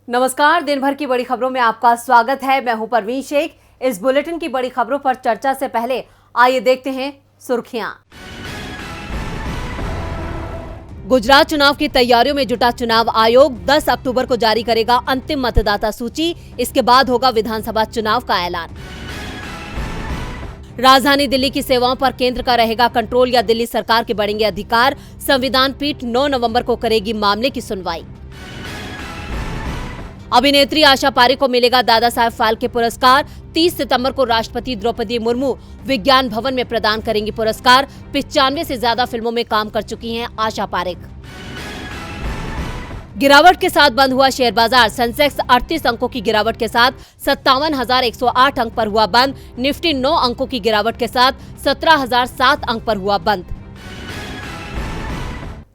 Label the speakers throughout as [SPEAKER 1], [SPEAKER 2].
[SPEAKER 1] नमस्कार, दिन भर की बड़ी खबरों में आपका स्वागत है। मैं हूं परवीन शेख। इस बुलेटिन की बड़ी खबरों पर चर्चा से पहले आइए देखते हैं सुर्खियां। गुजरात चुनाव की तैयारियों में जुटा चुनाव आयोग 10 अक्टूबर को जारी करेगा अंतिम मतदाता सूची। इसके बाद होगा विधानसभा चुनाव का ऐलान। राजधानी दिल्ली की सेवाओं पर केंद्र का रहेगा कंट्रोल या दिल्ली सरकार के बढ़ेंगे अधिकार। संविधान पीठ 9 नवंबर को करेगी मामले की सुनवाई। अभिनेत्री आशा पारेख को मिलेगा दादा साहेब फाल्के पुरस्कार। 30 सितंबर को राष्ट्रपति द्रौपदी मुर्मू विज्ञान भवन में प्रदान करेंगी पुरस्कार। 95 से ज्यादा फिल्मों में काम कर चुकी हैं आशा पारेख। गिरावट के साथ बंद हुआ शेयर बाजार। सेंसेक्स 38 अंकों की गिरावट के साथ 57,108 अंक पर हुआ बंद। निफ्टी 9 अंकों की गिरावट के साथ 17,007 अंक पर हुआ बंद।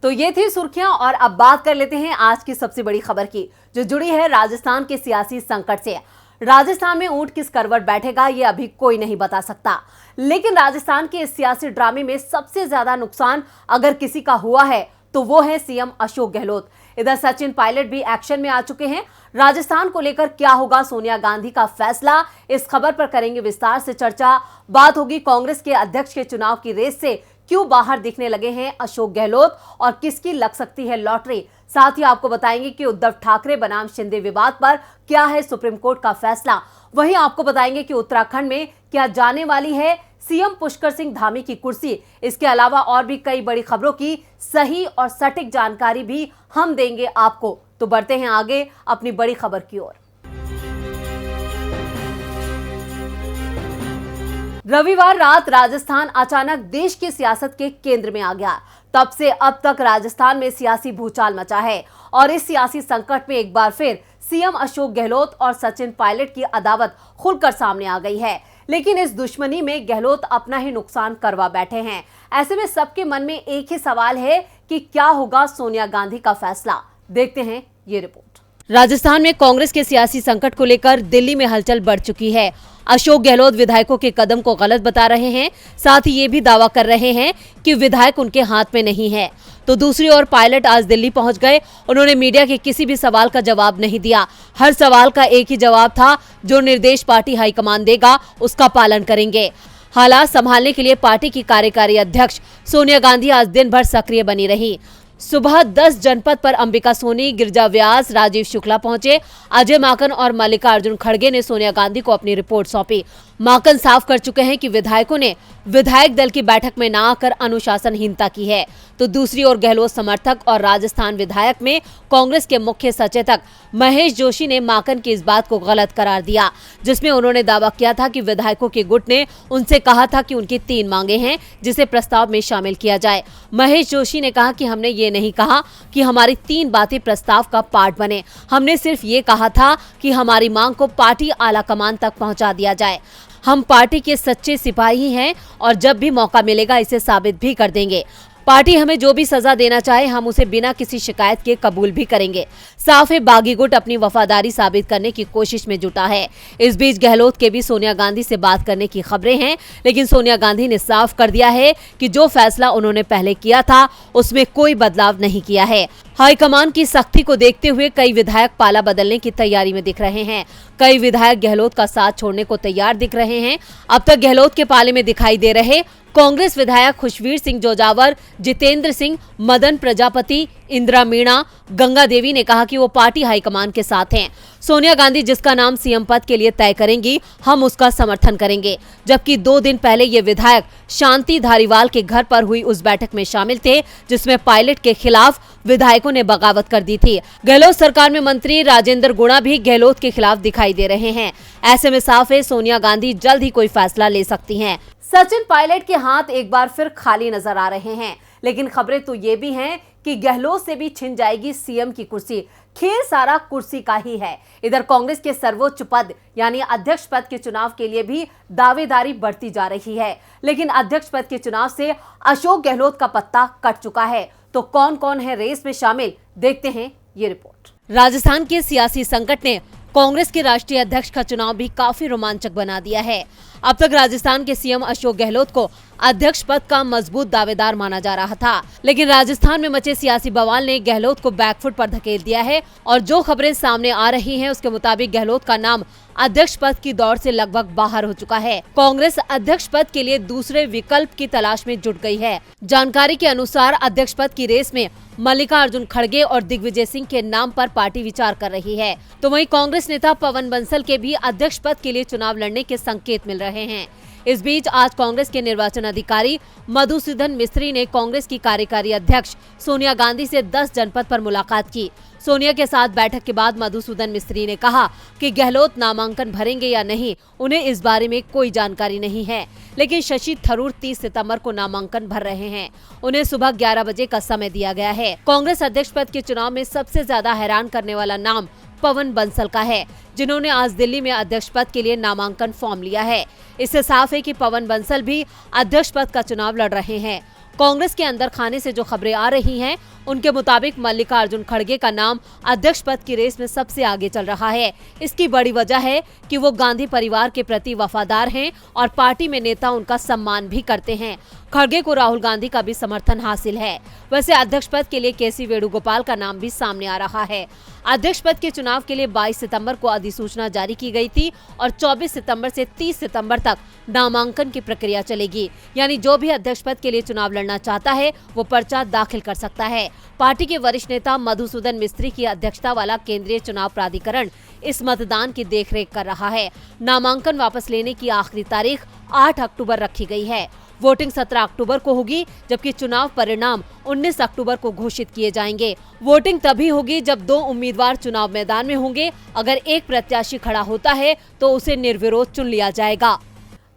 [SPEAKER 1] तो ये थी सुर्खियां और अब बात कर लेते हैं आज की सबसे बड़ी खबर की, जो जुड़ी है राजस्थान के सियासी संकट से। राजस्थान में ऊंट किस करवट बैठेगा ये अभी कोई नहीं बता सकता, लेकिन राजस्थान के इस सियासी ड्रामे में सबसे ज्यादा नुकसान अगर किसी का हुआ है तो वो है सीएम अशोक गहलोत। इधर सचिन पायलट भी एक्शन में आ चुके हैं। राजस्थान को लेकर क्या होगा सोनिया गांधी का फैसला, इस खबर पर करेंगे विस्तार से चर्चा। बात होगी कांग्रेस के अध्यक्ष के चुनाव की रेस से क्यों बाहर दिखने लगे हैं अशोक गहलोत और किसकी लग सकती है लॉटरी। साथ ही आपको बताएंगे कि उद्धव ठाकरे बनाम शिंदे विवाद पर क्या है सुप्रीम कोर्ट का फैसला। वहीं आपको बताएंगे कि उत्तराखंड में क्या जाने वाली है सीएम पुष्कर सिंह धामी की कुर्सी। इसके अलावा और भी कई बड़ी खबरों की सही और सटीक जानकारी भी हम देंगे आपको। तो बढ़ते हैं आगे अपनी बड़ी खबर की ओर। रविवार रात राजस्थान अचानक देश की सियासत के केंद्र में आ गया। तब से अब तक राजस्थान में सियासी भूचाल मचा है और इस सियासी संकट में एक बार फिर सीएम अशोक गहलोत और सचिन पायलट की अदावत खुलकर सामने आ गई है। लेकिन इस दुश्मनी में गहलोत अपना ही नुकसान करवा बैठे हैं। ऐसे में सबके मन में एक ही सवाल है कि क्या होगा सोनिया गांधी का फैसला। देखते हैं ये रिपोर्ट। राजस्थान में कांग्रेस के सियासी संकट को लेकर दिल्ली में हलचल बढ़ चुकी है। अशोक गहलोत विधायकों के कदम को गलत बता रहे हैं, साथ ही ये भी दावा कर रहे हैं कि विधायक उनके हाथ में नहीं है। तो दूसरी ओर पायलट आज दिल्ली पहुंच गए। उन्होंने मीडिया के किसी भी सवाल का जवाब नहीं दिया। हर सवाल का एक ही जवाब था, जो निर्देश पार्टी हाईकमान देगा उसका पालन करेंगे। हालात संभालने के लिए पार्टी की कार्यकारी अध्यक्ष सोनिया गांधी आज दिन भर सक्रिय बनी रही। सुबह 10 जनपद पर अंबिका सोनी, गिरिजा व्यास, राजीव शुक्ला पहुंचे। अजय माकन और मल्लिकार्जुन खड़गे ने सोनिया गांधी को अपनी रिपोर्ट सौंपी। माकन साफ कर चुके हैं कि विधायकों ने विधायक दल की बैठक में न आकर अनुशासनहीनता की है। तो दूसरी ओर गहलोत समर्थक और राजस्थान विधायक में कांग्रेस के मुख्य सचेतक महेश जोशी ने माकन की इस बात को गलत करार दिया, जिसमें उन्होंने दावा किया था कि विधायकों के गुट ने उनसे कहा था कि उनकी 3 मांगे हैं जिसे प्रस्ताव में शामिल किया जाए। महेश जोशी ने कहा कि हमने ये नहीं कहा कि हमारी 3 बातें प्रस्ताव का पार्ट बने। हमने सिर्फ ये कहा था कि हमारी मांग को पार्टी आला कमान तक पहुंचा दिया जाए। हम पार्टी के सच्चे सिपाही हैं और जब भी मौका मिलेगा इसे साबित भी कर देंगे। पार्टी हमें जो भी सजा देना चाहे हम उसे बिना किसी शिकायत के कबूल भी करेंगे। साफ है, बागी गुट अपनी वफादारी साबित करने की कोशिश में जुटा है। इस बीच गहलोत के भी सोनिया गांधी से बात करने की खबरें हैं, लेकिन सोनिया गांधी ने साफ कर दिया है कि जो फैसला उन्होंने पहले किया था उसमें कोई बदलाव नहीं किया है। हाईकमान की सख्ती को देखते हुए कई विधायक पाला बदलने की तैयारी में दिख रहे हैं। कई विधायक गहलोत का साथ छोड़ने को तैयार दिख रहे हैं। अब तक गहलोत के पाले में दिखाई दे रहे कांग्रेस विधायक खुशवीर सिंह जोजावर, जितेंद्र सिंह, मदन प्रजापति, इंदिरा मीणा, गंगा देवी ने कहा कि वो पार्टी हाईकमान के साथ हैं। सोनिया गांधी जिसका नाम सीएम पद के लिए तय करेंगी हम उसका समर्थन करेंगे। जबकि 2 दिन पहले ये विधायक शांति धारीवाल के घर पर हुई उस बैठक में शामिल थे जिसमें पायलट के खिलाफ विधायकों ने बगावत कर दी थी। गहलोत सरकार में मंत्री राजेंद्र गुणा भी गहलोत के खिलाफ दिखाई दे रहे हैं। ऐसे में साफ है सोनिया गांधी जल्द ही कोई फैसला ले सकती हैं। सचिन पायलट के हाथ एक बार फिर खाली नजर आ रहे हैं, लेकिन खबरें तो ये भी हैं कि गहलोत से भी छिन जाएगी सीएम की कुर्सी। खेल सारा कुर्सी का ही है। इधर कांग्रेस के सर्वोच्च पद यानी अध्यक्ष पद के चुनाव के लिए भी दावेदारी बढ़ती जा रही है, लेकिन अध्यक्ष पद के चुनाव से अशोक गहलोत का पत्ता कट चुका है। तो कौन कौन है रेस में शामिल, देखते हैं ये रिपोर्ट। राजस्थान के सियासी संकट ने कांग्रेस के राष्ट्रीय अध्यक्ष का चुनाव भी काफी रोमांचक बना दिया है। अब तक राजस्थान के सीएम अशोक गहलोत को अध्यक्ष पद का मजबूत दावेदार माना जा रहा था, लेकिन राजस्थान में मचे सियासी बवाल ने गहलोत को बैकफुट पर धकेल दिया है और जो खबरें सामने आ रही हैं उसके मुताबिक गहलोत का नाम अध्यक्ष पद की दौड़ से लगभग बाहर हो चुका है। कांग्रेस अध्यक्ष पद के लिए दूसरे विकल्प की तलाश में जुट गई है। जानकारी के अनुसार अध्यक्ष पद की रेस में मल्लिकार्जुन खड़गे और दिग्विजय सिंह के नाम पर पार्टी विचार कर रही है, तो वहीं कांग्रेस नेता पवन बंसल के भी अध्यक्ष पद के लिए चुनाव लड़ने के संकेत मिल रहे हैं। इस बीच आज कांग्रेस के निर्वाचन अधिकारी मधुसूदन मिस्त्री ने कांग्रेस की कार्यकारी अध्यक्ष सोनिया गांधी से 10 जनपद पर मुलाकात की। सोनिया के साथ बैठक के बाद मधुसूदन मिस्त्री ने कहा कि गहलोत नामांकन भरेंगे या नहीं, उन्हें इस बारे में कोई जानकारी नहीं है, लेकिन शशि थरूर 30 सितंबर को नामांकन भर रहे हैं। उन्हें सुबह 11 बजे का समय दिया गया है। कांग्रेस अध्यक्ष पद के चुनाव में सबसे ज्यादा हैरान करने वाला नाम पवन बंसल का है, जिन्होंने आज दिल्ली में अध्यक्ष पद के लिए नामांकन फॉर्म लिया है। इससे साफ है कि पवन बंसल भी अध्यक्ष पद का चुनाव लड़ रहे हैं। कांग्रेस के अंदर खाने से जो खबरें आ रही हैं, उनके मुताबिक मल्लिकार्जुन खड़गे का नाम अध्यक्ष पद की रेस में सबसे आगे चल रहा है। इसकी बड़ी वजह है कि वो गांधी परिवार के प्रति वफादार हैं और पार्टी में नेता उनका सम्मान भी करते हैं। खड़गे को राहुल गांधी का भी समर्थन हासिल है। वैसे अध्यक्ष पद के लिए केसी वेणुगोपाल का नाम भी सामने आ रहा है। अध्यक्ष पद के चुनाव के लिए 22 सितंबर को अधिसूचना जारी की गई थी और 24 सितंबर से 30 सितंबर तक नामांकन की प्रक्रिया चलेगी। यानी जो भी अध्यक्ष पद के लिए चुनाव लड़ना चाहता है वो पर्चा दाखिल कर सकता है। पार्टी के वरिष्ठ नेता मधुसूदन मिस्त्री की अध्यक्षता वाला केंद्रीय चुनाव प्राधिकरण इस मतदान की देखरेख कर रहा है। नामांकन वापस लेने की आखिरी तारीख 8 अक्टूबर रखी गई है। वोटिंग 17 अक्टूबर को होगी, जबकि चुनाव परिणाम 19 अक्टूबर को घोषित किए जाएंगे। वोटिंग तभी होगी जब 2 उम्मीदवार चुनाव मैदान में होंगे। अगर एक प्रत्याशी खड़ा होता है तो उसे निर्विरोध चुन लिया जाएगा।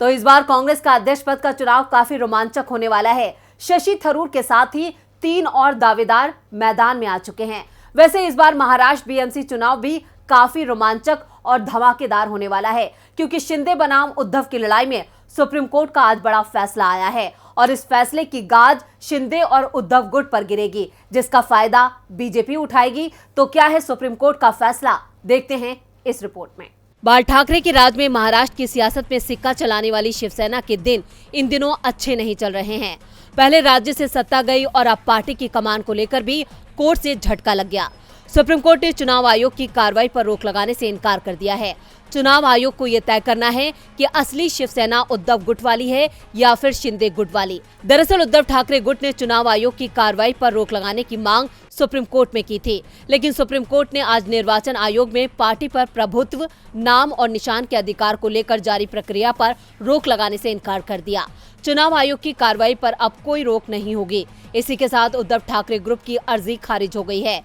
[SPEAKER 1] तो इस बार कांग्रेस का अध्यक्ष पद का चुनाव काफी रोमांचक होने वाला है। शशि थरूर के साथ ही 3 और दावेदार मैदान में आ चुके हैं। वैसे इस बार महाराष्ट्र बीएमसी चुनाव भी काफी रोमांचक और धमाकेदार होने वाला है, क्योंकि शिंदे बनाम उद्धव की लड़ाई में सुप्रीम कोर्ट का आज बड़ा फैसला आया है और इस फैसले की गाज शिंदे और उद्धव गुट पर गिरेगी, जिसका फायदा बीजेपी उठाएगी। तो क्या है सुप्रीम कोर्ट का फैसला, देखते हैं इस रिपोर्ट में। बाल ठाकरे के राज में महाराष्ट्र की सियासत में सिक्का चलाने वाली शिवसेना के दिन इन दिनों अच्छे नहीं चल रहे हैं। पहले राज्य से सत्ता गई और अब पार्टी की कमान को लेकर भी कोर्ट से झटका लग गया। सुप्रीम कोर्ट ने चुनाव आयोग की कार्रवाई पर रोक लगाने से इनकार कर दिया है। चुनाव आयोग को यह तय करना है कि असली शिवसेना उद्धव गुट वाली है या फिर शिंदे गुट वाली। दरअसल उद्धव ठाकरे गुट ने चुनाव आयोग की कार्रवाई पर रोक लगाने की मांग सुप्रीम कोर्ट में की थी, लेकिन सुप्रीम कोर्ट ने आज निर्वाचन आयोग में पार्टी पर प्रभुत्व, नाम और निशान के अधिकार को लेकर जारी प्रक्रिया पर रोक लगाने से इनकार कर दिया। चुनाव आयोग की कार्रवाई पर अब कोई रोक नहीं होगी। इसी के साथ उद्धव ठाकरे ग्रुप की अर्जी खारिज हो गई है।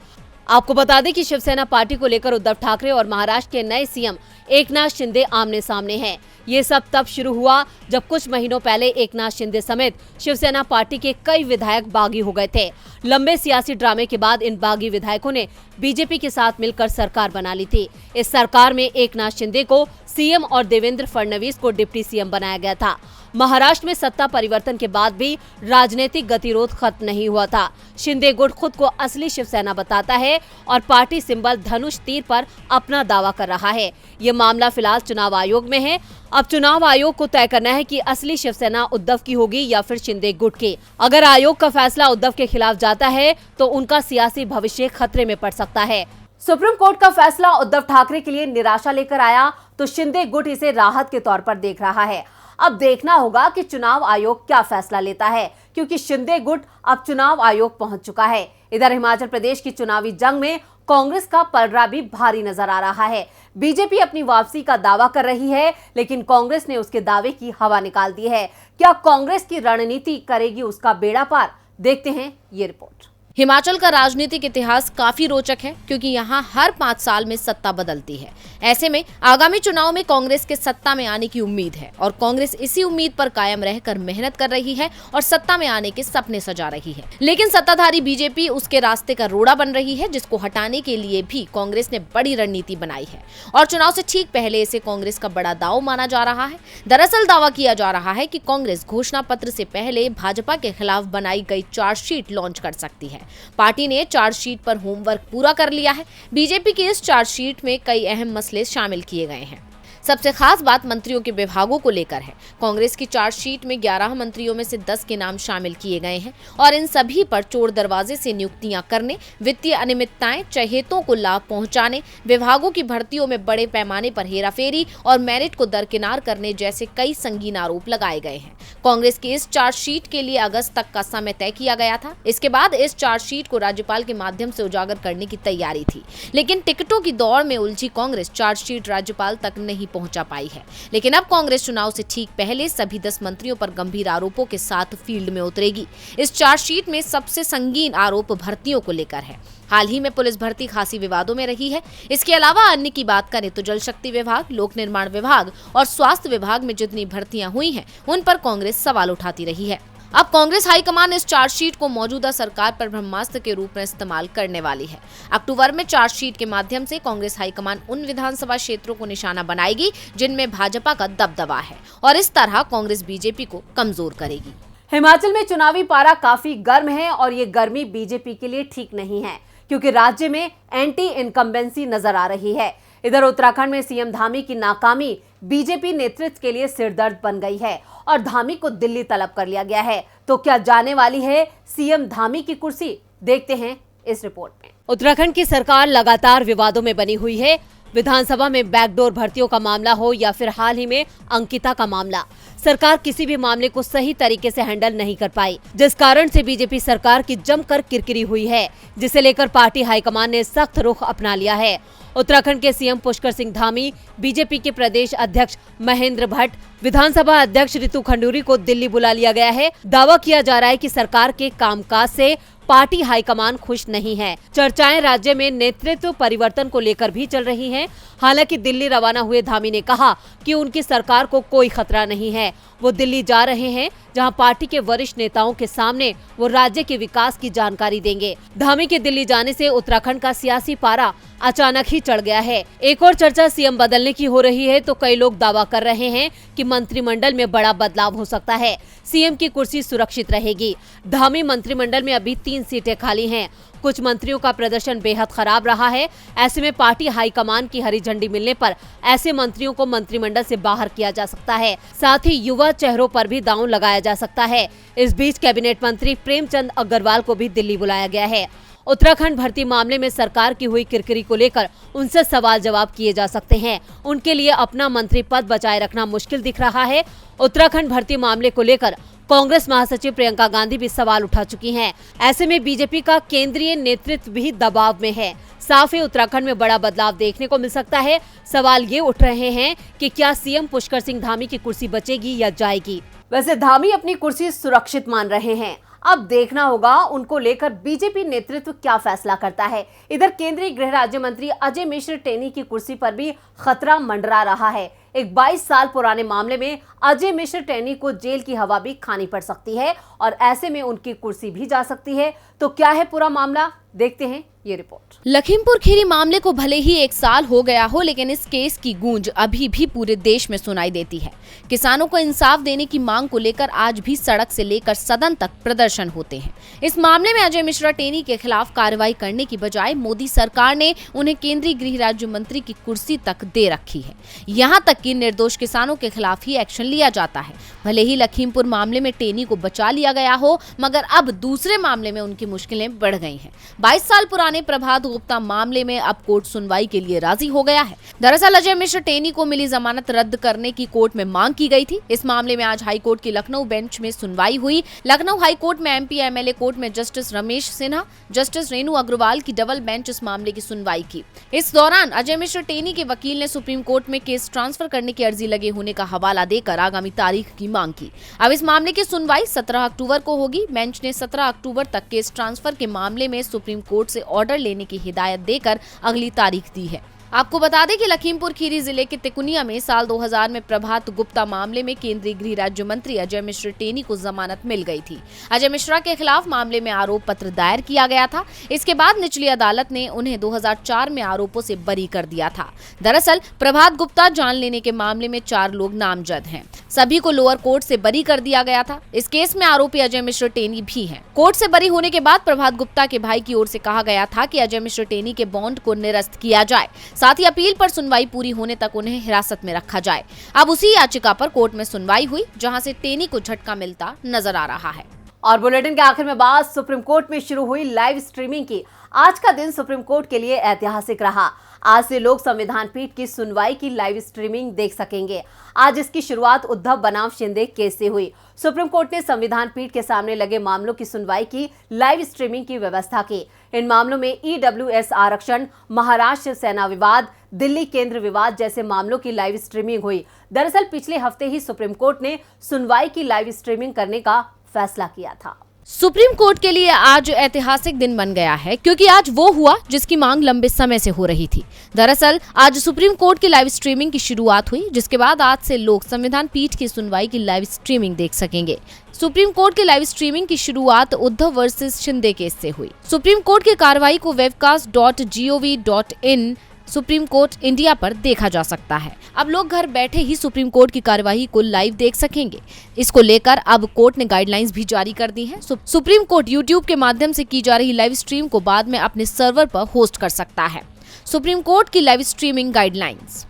[SPEAKER 1] आपको बता दें कि शिवसेना पार्टी को लेकर उद्धव ठाकरे और महाराष्ट्र के नए सीएम एकनाथ शिंदे आमने सामने हैं। ये सब तब शुरू हुआ जब कुछ महीनों पहले एकनाथ शिंदे समेत शिवसेना पार्टी के कई विधायक बागी हो गए थे। लंबे सियासी ड्रामे के बाद इन बागी विधायकों ने बीजेपी के साथ मिलकर सरकार बना ली थी। इस सरकार में एकनाथ शिंदे को सीएम और देवेंद्र फडणवीस को डिप्टी सीएम बनाया गया था। महाराष्ट्र में सत्ता परिवर्तन के बाद भी राजनीतिक गतिरोध खत्म नहीं हुआ था। शिंदे गुट खुद को असली शिवसेना बताता है और पार्टी सिंबल धनुष तीर पर अपना दावा कर रहा है। ये मामला फिलहाल चुनाव आयोग में है। अब चुनाव आयोग को तय करना है कि असली शिवसेना उद्धव की होगी या फिर शिंदे गुट की। अगर आयोग का फैसला उद्धव के खिलाफ जाता है तो उनका सियासी भविष्य खतरे में पड़ सकता है। सुप्रीम कोर्ट का फैसला उद्धव ठाकरे के लिए निराशा लेकर आया तो शिंदे गुट इसे राहत के तौर पर देख रहा है। अब देखना होगा कि चुनाव आयोग क्या फैसला लेता है, क्योंकि शिंदे गुट अब चुनाव आयोग पहुंच चुका है। इधर हिमाचल प्रदेश की चुनावी जंग में कांग्रेस का पलड़ा भी भारी नजर आ रहा है। बीजेपी अपनी वापसी का दावा कर रही है, लेकिन कांग्रेस ने उसके दावे की हवा निकाल दी है। क्या कांग्रेस की रणनीति करेगी उसका बेड़ा पार, देखते हैं ये रिपोर्ट।
[SPEAKER 2] हिमाचल का राजनीतिक इतिहास काफी रोचक है, क्योंकि यहाँ हर 5 साल में सत्ता बदलती है। ऐसे में आगामी चुनाव में कांग्रेस के सत्ता में आने की उम्मीद है और कांग्रेस इसी उम्मीद पर कायम रहकर मेहनत कर रही है और सत्ता में आने के सपने सजा रही है। लेकिन सत्ताधारी बीजेपी उसके रास्ते का रोड़ा बन रही है, जिसको हटाने के लिए भी कांग्रेस ने बड़ी रणनीति बनाई है और चुनाव से ठीक पहले इसे कांग्रेस का बड़ा दांव माना जा रहा है। दरअसल दावा किया जा रहा है कि कांग्रेस घोषणा पत्र से पहले भाजपा के खिलाफ बनाई गई चार्जशीट लॉन्च कर सकती है। पार्टी ने चार्जशीट पर होमवर्क पूरा कर लिया है। बीजेपी की इस चार्जशीट में कई अहम मसले शामिल किए गए हैं। सबसे खास बात मंत्रियों के विभागों को लेकर है। कांग्रेस की चार्जशीट में 11 मंत्रियों में से 10 के नाम शामिल किए गए हैं और इन सभी पर चोर दरवाजे से नियुक्तियां करने, वित्तीय अनियमितताएं, चहेतों को लाभ पहुंचाने, विभागों की भर्तियों में बड़े पैमाने पर हेराफेरी और मेरिट को दरकिनार करने जैसे कई संगीन आरोप लगाए गए हैं। कांग्रेस की इस चार्जशीट के लिए अगस्त तक का समय तय किया गया था। इसके बाद इस चार्जशीट को राज्यपाल के माध्यम से उजागर करने की तैयारी थी, लेकिन टिकटों की दौड़ में उलझी कांग्रेस चार्जशीट राज्यपाल तक नहीं पहुंचा पाई है। लेकिन अब कांग्रेस चुनाव से ठीक पहले सभी 10 मंत्रियों पर गंभीर आरोपों के साथ फील्ड में उतरेगी। इस चार्जशीट में सबसे संगीन आरोप भर्तियों को लेकर है। हाल ही में पुलिस भर्ती खासी विवादों में रही है। इसके अलावा अन्य की बात करें तो जल शक्ति विभाग, लोक निर्माण विभाग और स्वास्थ्य विभाग में जितनी भर्तियां हुई हैं, उन पर कांग्रेस सवाल उठाती रही है। अब कांग्रेस हाईकमान इस चार्जशीट को मौजूदा सरकार पर ब्रह्मास्त्र के रूप में इस्तेमाल करने वाली है। अक्टूबर में चार्जशीट के माध्यम से कांग्रेस हाईकमान उन विधानसभा क्षेत्रों को निशाना बनाएगी जिनमें भाजपा का दबदबा है और इस तरह कांग्रेस बीजेपी को कमजोर करेगी।
[SPEAKER 1] हिमाचल में चुनावी पारा काफी गर्म है और ये गर्मी बीजेपी के लिए ठीक नहीं है, क्योंकि राज्य में एंटी इनकम्बेंसी नजर आ रही है। इधर उत्तराखंड में सीएम धामी की नाकामी बीजेपी नेतृत्व के लिए सिरदर्द बन गई है और धामी को दिल्ली तलब कर लिया गया है। तो क्या जाने वाली है सीएम धामी की कुर्सी? देखते हैं इस रिपोर्ट में। उत्तराखंड की सरकार लगातार विवादों में बनी हुई है। विधानसभा में बैकडोर भर्तियों का मामला हो या फिर हाल ही में अंकिता का मामला, सरकार किसी भी मामले को सही तरीके से हैंडल नहीं कर पाई, जिस कारण से बीजेपी सरकार की जमकर किरकिरी हुई है, जिसे लेकर पार्टी हाईकमान ने सख्त रुख अपना लिया है। उत्तराखंड के सीएम पुष्कर सिंह धामी, बीजेपी के प्रदेश अध्यक्ष महेंद्र भट्ट, विधानसभा अध्यक्ष रितु खंडूरी को दिल्ली बुला लिया गया है। दावा किया जा रहा है कि सरकार के कामकाज से पार्टी हाईकमान खुश नहीं है। चर्चाएं राज्य में नेतृत्व परिवर्तन को लेकर भी चल रही हैं। हालांकि दिल्ली रवाना हुए धामी ने कहा कि उनकी सरकार को कोई खतरा नहीं है। वो दिल्ली जा रहे हैं, जहां पार्टी के वरिष्ठ नेताओं के सामने वो राज्य के विकास की जानकारी देंगे। धामी के दिल्ली जाने से उत्तराखंड का सियासी पारा अचानक ही चढ़ गया है। एक और चर्चा सीएम बदलने की हो रही है, तो कई लोग दावा कर रहे हैं कि मंत्रिमंडल में बड़ा बदलाव हो सकता है। सीएम की कुर्सी सुरक्षित रहेगी। धामी मंत्रिमंडल में अभी 3 सीटें खाली हैं। कुछ मंत्रियों का प्रदर्शन बेहद खराब रहा है। ऐसे में पार्टी हाईकमान की हरी झंडी मिलने पर ऐसे मंत्रियों को मंत्रिमंडल से बाहर किया जा सकता है। साथ ही युवा चेहरों पर भी दांव लगाया जा सकता है। इस बीच कैबिनेट मंत्री प्रेमचंद अग्रवाल को भी दिल्ली बुलाया गया है। उत्तराखंड भर्ती मामले में सरकार की हुई किरकिरी को लेकर उनसे सवाल जवाब किए जा सकते हैं। उनके लिए अपना मंत्री पद बचाए रखना मुश्किल दिख रहा है। उत्तराखंड भर्ती मामले को लेकर कांग्रेस महासचिव प्रियंका गांधी भी सवाल उठा चुकी हैं। ऐसे में बीजेपी का केंद्रीय नेतृत्व भी दबाव में है। साफ ही उत्तराखंड में बड़ा बदलाव देखने को मिल सकता है। सवाल ये उठ रहे हैं कि क्या सीएम पुष्कर सिंह धामी की कुर्सी बचेगी या जाएगी? वैसे धामी अपनी कुर्सी सुरक्षित मान रहे हैं। अब देखना होगा उनको लेकर बीजेपी नेतृत्व क्या फैसला करता है। इधर केंद्रीय गृह राज्य मंत्री अजय मिश्र टेनी की कुर्सी पर भी खतरा मंडरा रहा है। एक 22 साल पुराने मामले में अजय मिश्र टेनी को जेल की हवा भी खानी पड़ सकती है और ऐसे में उनकी कुर्सी भी जा सकती है। तो क्या है पूरा मामला, देखते हैं ये रिपोर्ट।
[SPEAKER 2] लखीमपुर खीरी मामले को भले ही 1 साल हो गया हो, लेकिन इस केस की गूंज अभी भी पूरे देश में सुनाई देती है। किसानों को इंसाफ देने की मांग को लेकर आज भी सड़क से लेकर सदन तक प्रदर्शन होते हैं। इस मामले में अजय मिश्रा टेनी के खिलाफ कार्रवाई करने की बजाय मोदी सरकार ने उन्हें केंद्रीय गृह राज्य मंत्री की कुर्सी तक दे रखी है। यहाँ तक कि निर्दोष किसानों के खिलाफ ही एक्शन लिया जाता है। भले ही लखीमपुर मामले में टेनी को बचा लिया गया हो, मगर अब दूसरे मामले में उनकी मुश्किलें बढ़ गई हैं। 22 साल पुराने प्रभात गुप्ता मामले में अब कोर्ट सुनवाई के लिए राजी हो गया है। दरअसल अजय मिश्र टेनी को मिली जमानत रद्द करने की कोर्ट में मांग की गई थी। इस मामले में आज हाईकोर्ट की लखनऊ बेंच में सुनवाई हुई। लखनऊ हाईकोर्ट में एमपी एमएलए कोर्ट में जस्टिस रमेश सिन्हा, जस्टिस रेणु अग्रवाल की डबल बेंच इस मामले की सुनवाई की। इस दौरान अजय मिश्र टेनी के वकील ने सुप्रीम कोर्ट में केस ट्रांसफर करने की अर्जी लगे होने का हवाला देकर आगामी तारीख की मांग की। अब इस मामले की सुनवाई 17 अक्टूबर को होगी। बेंच ने 17 अक्टूबर तक केस ट्रांसफर के मामले में सुप्रीम कोर्ट से ऑर्डर लेने की हिदायत देकर अगली तारीख दी है। आपको बता दें कि लखीमपुर खीरी जिले के तिकुनिया में साल 2000 में प्रभात गुप्ता मामले में केंद्रीय गृह राज्य मंत्री अजय मिश्र टेनी को जमानत मिल गई थी। अजय मिश्रा के खिलाफ मामले में आरोप पत्र दायर किया गया था। इसके बाद निचली अदालत ने उन्हें 2004 में आरोपों से बरी कर दिया था। दरअसल प्रभात गुप्ता जान लेने के मामले में 4 लोग नामजद हैं। सभी को लोअर कोर्ट से बरी कर दिया गया था। इस केस में आरोपी अजय मिश्र टेनी भी हैं। कोर्ट से बरी होने के बाद प्रभात गुप्ता के भाई की ओर से कहा गया था कि अजय मिश्र टेनी के बॉन्ड को निरस्त किया जाए। साथ ही अपील पर सुनवाई पूरी होने तक उन्हें हिरासत में रखा जाए। अब उसी याचिका पर कोर्ट में सुनवाई हुई, जहां से टेनी को झटका मिलता नजर आ रहा है।
[SPEAKER 1] और बुलेटिन के आखिर में बात सुप्रीम कोर्ट में शुरू हुई लाइव स्ट्रीमिंग की। आज का दिन सुप्रीम कोर्ट के लिए ऐतिहासिक रहा। आज से लोग संविधान पीठ की सुनवाई की लाइव स्ट्रीमिंग देख सकेंगे। आज इसकी शुरुआत उद्धव बनाम शिंदे केस से हुई। सुप्रीम कोर्ट ने संविधान पीठ के सामने लगे मामलों की सुनवाई की लाइव स्ट्रीमिंग की व्यवस्था की। इन मामलों में EWS आरक्षण, महाराष्ट्र सेना विवाद, दिल्ली केंद्र विवाद जैसे मामलों की लाइव स्ट्रीमिंग हुई। दरअसल पिछले हफ्ते ही सुप्रीम कोर्ट ने सुनवाई की लाइव स्ट्रीमिंग करने का फैसला किया था।
[SPEAKER 2] सुप्रीम कोर्ट के लिए आज ऐतिहासिक दिन बन गया है, क्योंकि आज वो हुआ जिसकी मांग लंबे समय से हो रही थी। दरअसल आज सुप्रीम कोर्ट की लाइव स्ट्रीमिंग की शुरुआत हुई, जिसके बाद आज से लोग संविधान पीठ की सुनवाई की लाइव स्ट्रीमिंग देख सकेंगे। सुप्रीम कोर्ट की लाइव स्ट्रीमिंग की शुरुआत उद्धव वर्सेस शिंदे केस से हुई। सुप्रीम कोर्ट की कार्रवाई को webcast.gov.in सुप्रीम कोर्ट इंडिया पर देखा जा सकता है। अब लोग घर बैठे ही सुप्रीम कोर्ट की कार्यवाही को लाइव देख सकेंगे। इसको लेकर अब कोर्ट ने गाइडलाइंस भी जारी कर दी हैं। सुप्रीम कोर्ट यूट्यूब के माध्यम से की जा रही लाइव स्ट्रीम को बाद में अपने सर्वर पर होस्ट कर सकता है। सुप्रीम कोर्ट की लाइव स्ट्रीमिंग गाइडलाइंस: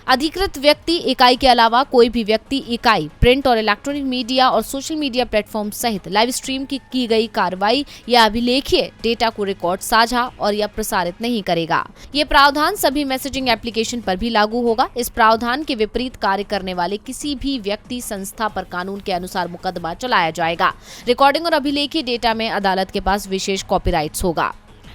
[SPEAKER 2] अधिकृत व्यक्ति इकाई के अलावा कोई भी व्यक्ति इकाई प्रिंट और इलेक्ट्रॉनिक मीडिया और सोशल मीडिया प्लेटफॉर्म सहित लाइव स्ट्रीम की गई कार्रवाई या अभिलेखीय डेटा को रिकॉर्ड, साझा और या प्रसारित नहीं करेगा। ये प्रावधान सभी मैसेजिंग एप्लीकेशन पर भी लागू होगा। इस प्रावधान के विपरीत कार्य करने वाले किसी भी व्यक्ति संस्था पर कानून के अनुसार मुकदमा चलाया जाएगा। रिकॉर्डिंग और अभिलेखीय डेटा में अदालत के पास विशेष कॉपीराइट्स होगा।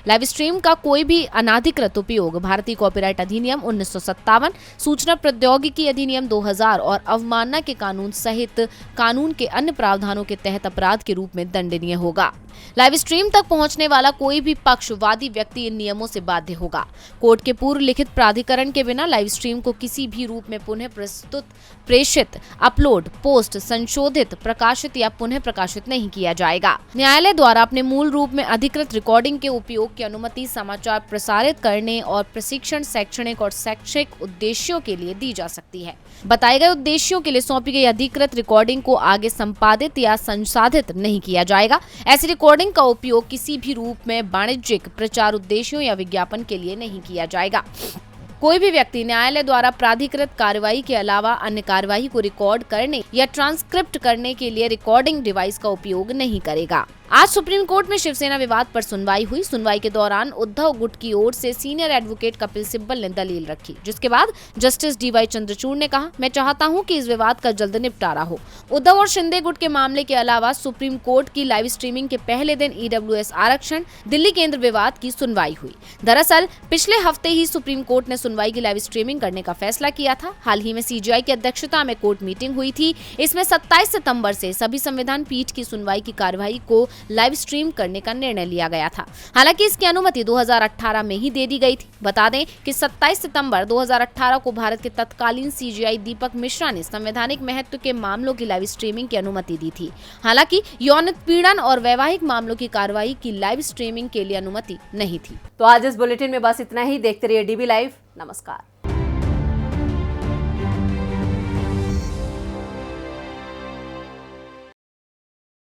[SPEAKER 2] लाइव स्ट्रीम का कोई भी अनाधिकृत उपयोग भारतीय कॉपीराइट अधिनियम 1957, सूचना प्रौद्योगिकी अधिनियम 2000 और अवमानना के कानून सहित कानून के अन्य प्रावधानों के तहत अपराध के रूप में दंडनीय होगा। लाइव स्ट्रीम तक पहुंचने वाला कोई भी पक्ष वादी व्यक्ति इन नियमों से बाध्य होगा। कोर्ट के पूर्व लिखित प्राधिकरण के बिना लाइव स्ट्रीम को किसी भी रूप में पुनः प्रस्तुत, प्रेषित, अपलोड, पोस्ट, संशोधित, प्रकाशित या पुनः प्रकाशित नहीं किया जाएगा। न्यायालय द्वारा अपने मूल रूप में अधिकृत रिकॉर्डिंग के उपयोग की अनुमति समाचार प्रसारित करने और प्रशिक्षण, शैक्षणिक और शैक्षिक उद्देश्यों के लिए दी जा सकती है। बताए गए उद्देश्यों के लिए सौंपी गई अधिकृत रिकॉर्डिंग को आगे संपादित या संसाधित नहीं किया जाएगा। ऐसी रिकॉर्डिंग का उपयोग किसी भी रूप में वाणिज्यिक, प्रचार उद्देश्यों या विज्ञापन के लिए नहीं किया जाएगा। कोई भी व्यक्ति न्यायालय द्वारा प्राधिकृत कार्रवाई के अलावा अन्य कार्रवाई को रिकॉर्ड करने या ट्रांसक्रिप्ट करने के लिए रिकॉर्डिंग डिवाइस का उपयोग नहीं करेगा। आज सुप्रीम कोर्ट में शिवसेना विवाद पर सुनवाई हुई। सुनवाई के दौरान उद्धव गुट की ओर से सीनियर एडवोकेट कपिल सिब्बल ने दलील रखी, जिसके बाद जस्टिस DY चंद्रचूड़ ने कहा, मैं चाहता हूं कि इस विवाद का जल्द निपटारा हो। उद्धव और शिंदे गुट के मामले के अलावा सुप्रीम कोर्ट की लाइव स्ट्रीमिंग के पहले दिन EWS आरक्षण, दिल्ली केंद्र विवाद की सुनवाई हुई। दरअसल पिछले हफ्ते ही सुप्रीम कोर्ट ने सुनवाई की लाइव स्ट्रीमिंग करने का फैसला किया था। हाल ही में CJI की अध्यक्षता में कोर्ट मीटिंग हुई थी। इसमें 27 सितंबर से सभी संविधान पीठ की सुनवाई की कार्यवाही को लाइव स्ट्रीम करने का निर्णय लिया गया था। हालांकि इसकी अनुमति 2018 में ही दे दी गई थी। बता दें कि 27 सितंबर 2018 को भारत के तत्कालीन CJI दीपक मिश्रा ने संवैधानिक महत्व के मामलों की लाइव स्ट्रीमिंग की अनुमति दी थी। हालांकि यौन उत्पीड़न और वैवाहिक मामलों की कार्रवाई की लाइव स्ट्रीमिंग के लिए अनुमति नहीं थी।
[SPEAKER 1] तो आज इस बुलेटिन में बस इतना ही। देखते रहिए DB लाइव। नमस्कार।